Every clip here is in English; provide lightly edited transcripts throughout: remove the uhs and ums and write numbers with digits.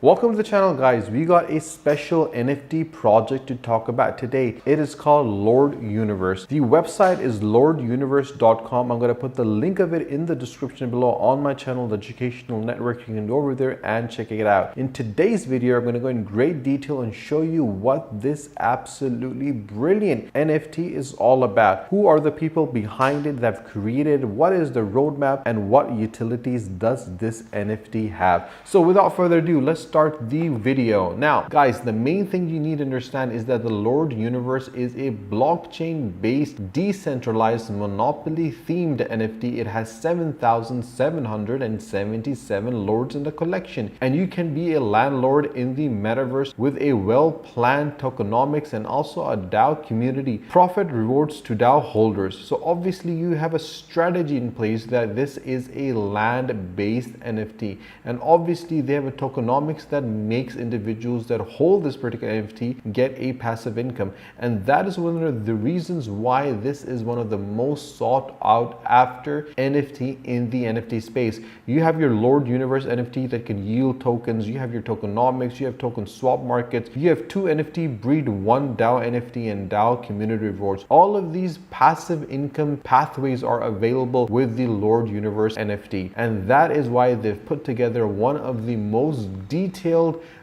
Welcome to the channel, guys. We got a special NFT project to talk about today. It is called Lord Universe. The website is lorduniverse.com. I'm going to put the link of it in the description below on my channel, The Educational Network. You can go over there and check it out. In today's video, I'm going to go in great detail and show you what this absolutely brilliant NFT is all about. Who are the people behind it that have created? What is the roadmap? And what utilities does this NFT have? So without further ado, let's start the video. Now, guys, the main thing you need to understand is that the Lord Universe is a blockchain-based, decentralized, monopoly-themed NFT. It has 7,777 lords in the collection, and you can be a landlord in the metaverse with a well-planned tokenomics and also a DAO community. Profit rewards to DAO holders. So obviously you have a strategy in place that this is a land-based NFT, and obviously they have a tokenomics that makes individuals that hold this particular NFT get a passive income. And that is one of the reasons why this is one of the most sought out after NFT in the NFT space. You have your Lord Universe NFT that can yield tokens. You have your tokenomics. You have token swap markets. You have two NFT breed, one DAO NFT and DAO community rewards. All of these passive income pathways are available with the Lord Universe NFT. And that is why they've put together one of the most detailed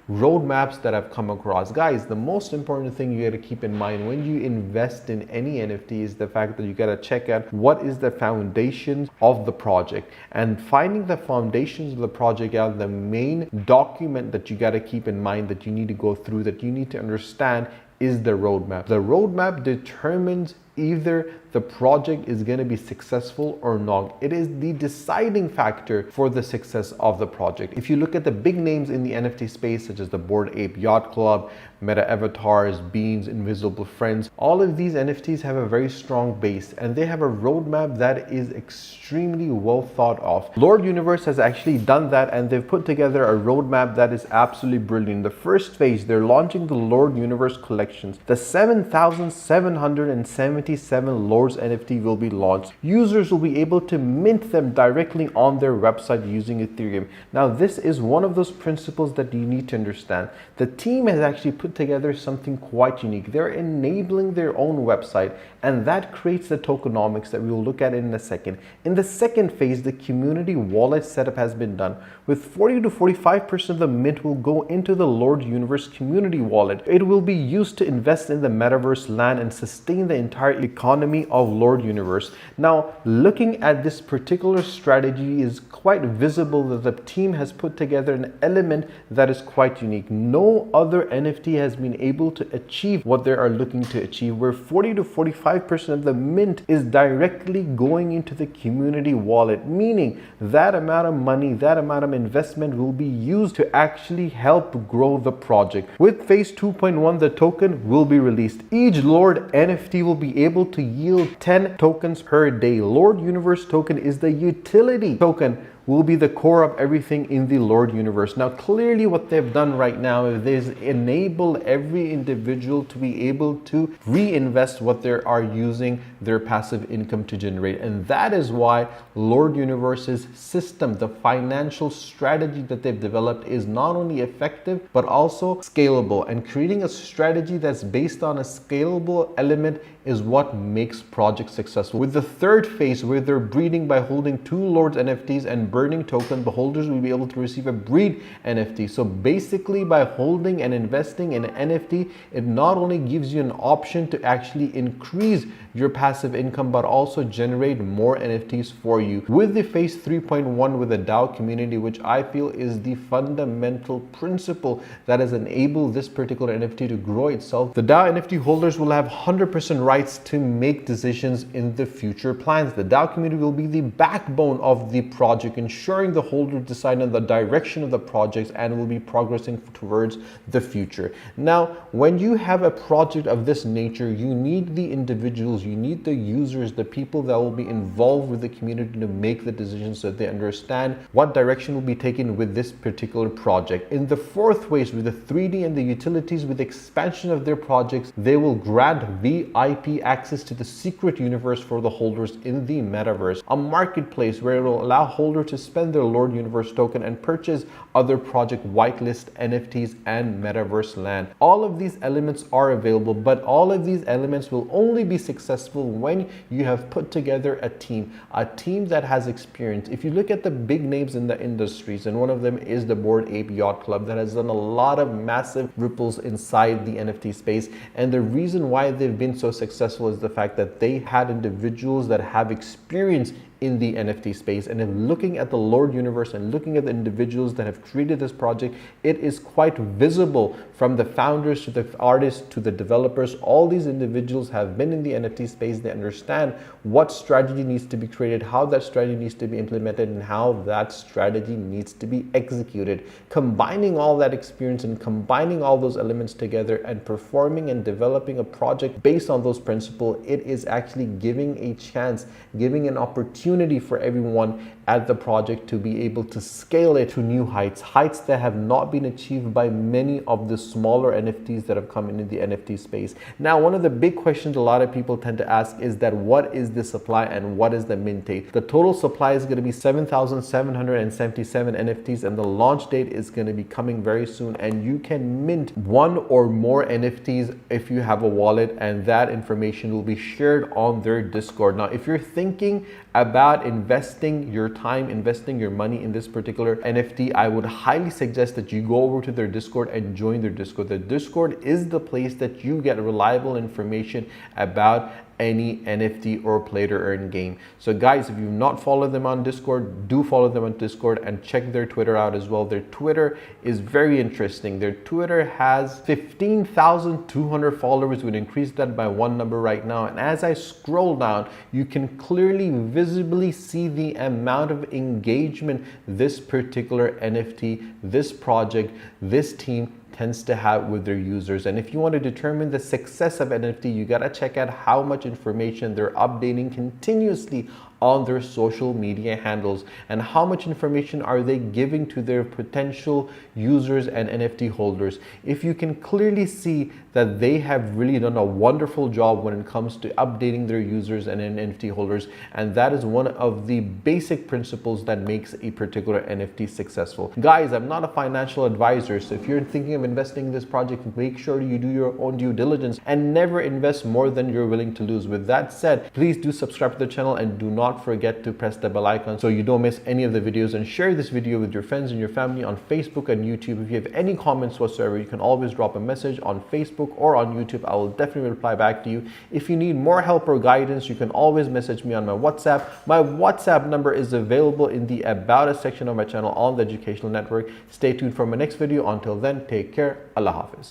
roadmaps that I've come across. Guys, the most important thing you got to keep in mind when you invest in any NFT is the fact that you got to check out what is the foundations of the project. And finding the foundations of the project out, the main document that you got to keep in mind that you need to go through, that you need to understand, is the roadmap. The roadmap determines either the project is going to be successful or not. It is the deciding factor for the success of the project. If you look at the big names in the NFT space, such as the Bored Ape Yacht Club, Meta Avatars, Beans, Invisible Friends, all of these NFTs have a very strong base and they have a roadmap that is extremely well thought of. Lord Universe has actually done that, and they've put together a roadmap that is absolutely brilliant. The first phase, they're launching the Lord Universe collections. The 7,777 Lords NFT will be launched. Users will be able to mint them directly on their website using Ethereum. Now, this is one of those principles that you need to understand. The team has actually put together something quite unique. They're enabling their own website, and that creates the tokenomics that we will look at in a second. In the second phase, the community wallet setup has been done. With 40 to 45% of the mint will go into the Lord Universe community wallet. It will be used to invest in the metaverse land and sustain the entire economy of Lord Universe. Now, looking at this particular strategy is quite visible that the team has put together an element that is quite unique. No other NFT has been able to achieve what they are looking to achieve, where 40 to 45% of the mint is directly going into the community wallet, meaning that amount of money, that amount of investment will be used to actually help grow the project. With phase 2.1, the token will be released. Each Lord NFT will be able to yield 10 tokens per day. Lord Universe token is the utility token, will be the core of everything in the Lord Universe. Now, clearly what they've done right now is enable every individual to be able to reinvest what they are using their passive income to generate. And that is why Lord Universe's system, the financial strategy that they've developed, is not only effective, but also scalable. And creating a strategy that's based on a scalable element is what makes projects successful. With the third phase, where they're breeding by holding two Lords NFTs and burning token, the holders will be able to receive a breed NFT. So basically, by holding and investing in an NFT, it not only gives you an option to actually increase your passive income, but also generate more NFTs for you. With the phase 3.1 with the DAO community, which I feel is the fundamental principle that has enabled this particular NFT to grow itself, the DAO NFT holders will have 100% rights to make decisions in the future plans. The DAO community will be the backbone of the project, ensuring the holders decide on the direction of the projects and will be progressing towards the future. Now, when you have a project of this nature, you need the individuals, you need the users, the people that will be involved with the community to make the decisions so that they understand what direction will be taken with this particular project. In the fourth phase, with the 3D and the utilities, with the expansion of their projects, they will grant VIP access to the secret universe for the holders in the metaverse, a marketplace where it will allow holders to to spend their Lord Universe token and purchase other project whitelist NFTs and metaverse land. All of these elements are available, but all of these elements will only be successful when you have put together a team that has experience. If you look at the big names in the industries, and one of them is the Bored Ape Yacht Club that has done a lot of massive ripples inside the NFT space, and the reason why they've been so successful is the fact that they had individuals that have experience in the NFT space. And if looking at the Lord Universe and looking at the individuals that have created this project, it is quite visible from the founders to the artists to the developers. All these individuals have been in the NFT space. They understand what strategy needs to be created, how that strategy needs to be implemented, and how that strategy needs to be executed. Combining all that experience and combining all those elements together and performing and developing a project based on those principles, it is actually giving a chance, giving an opportunity for everyone at the project to be able to scale it to new heights that have not been achieved by many of the smaller NFTs that have come into the NFT space. Now, one of the big questions a lot of people tend to ask is that what is the supply and what is the mint date? The total supply is going to be 7,777 NFTs, and the launch date is going to be coming very soon, and you can mint one or more NFTs if you have a wallet, and that information will be shared on their Discord. Now, if you're thinking about investing your time, investing your money in this particular NFT, I would highly suggest that you go over to their Discord and join their Discord. The Discord is the place that you get reliable information about any NFT or play to earn game. So guys, if you've not followed them on Discord, do follow them on Discord and check their Twitter out as well. Their Twitter is very interesting. Their Twitter has 15,200 followers. We'd increase that by one number right now. And as I scroll down, you can clearly visibly see the amount of engagement this particular NFT, this project, this team tends to have with their users. And if you want to determine the success of NFT, you got to check out how much information they're updating continuously on their social media handles, and how much information are they giving to their potential users and NFT holders. If you can clearly see that they have really done a wonderful job when it comes to updating their users and NFT holders, and that is one of the basic principles that makes a particular NFT successful. Guys, I'm not a financial advisor, so if you're thinking of investing in this project, make sure you do your own due diligence and never invest more than you're willing to lose. With that said, please do subscribe to the channel and do not forget to press the bell icon so you don't miss any of the videos, and share this video with your friends and your family on Facebook and YouTube. If you have any comments whatsoever, you can always drop a message on Facebook or on YouTube. I will definitely reply back to you. If you need more help or guidance, you can always message me on my WhatsApp. My WhatsApp number is available in the About Us section of my channel on the Educational Network. Stay tuned for my next video. Until then, take care. Allah Hafiz.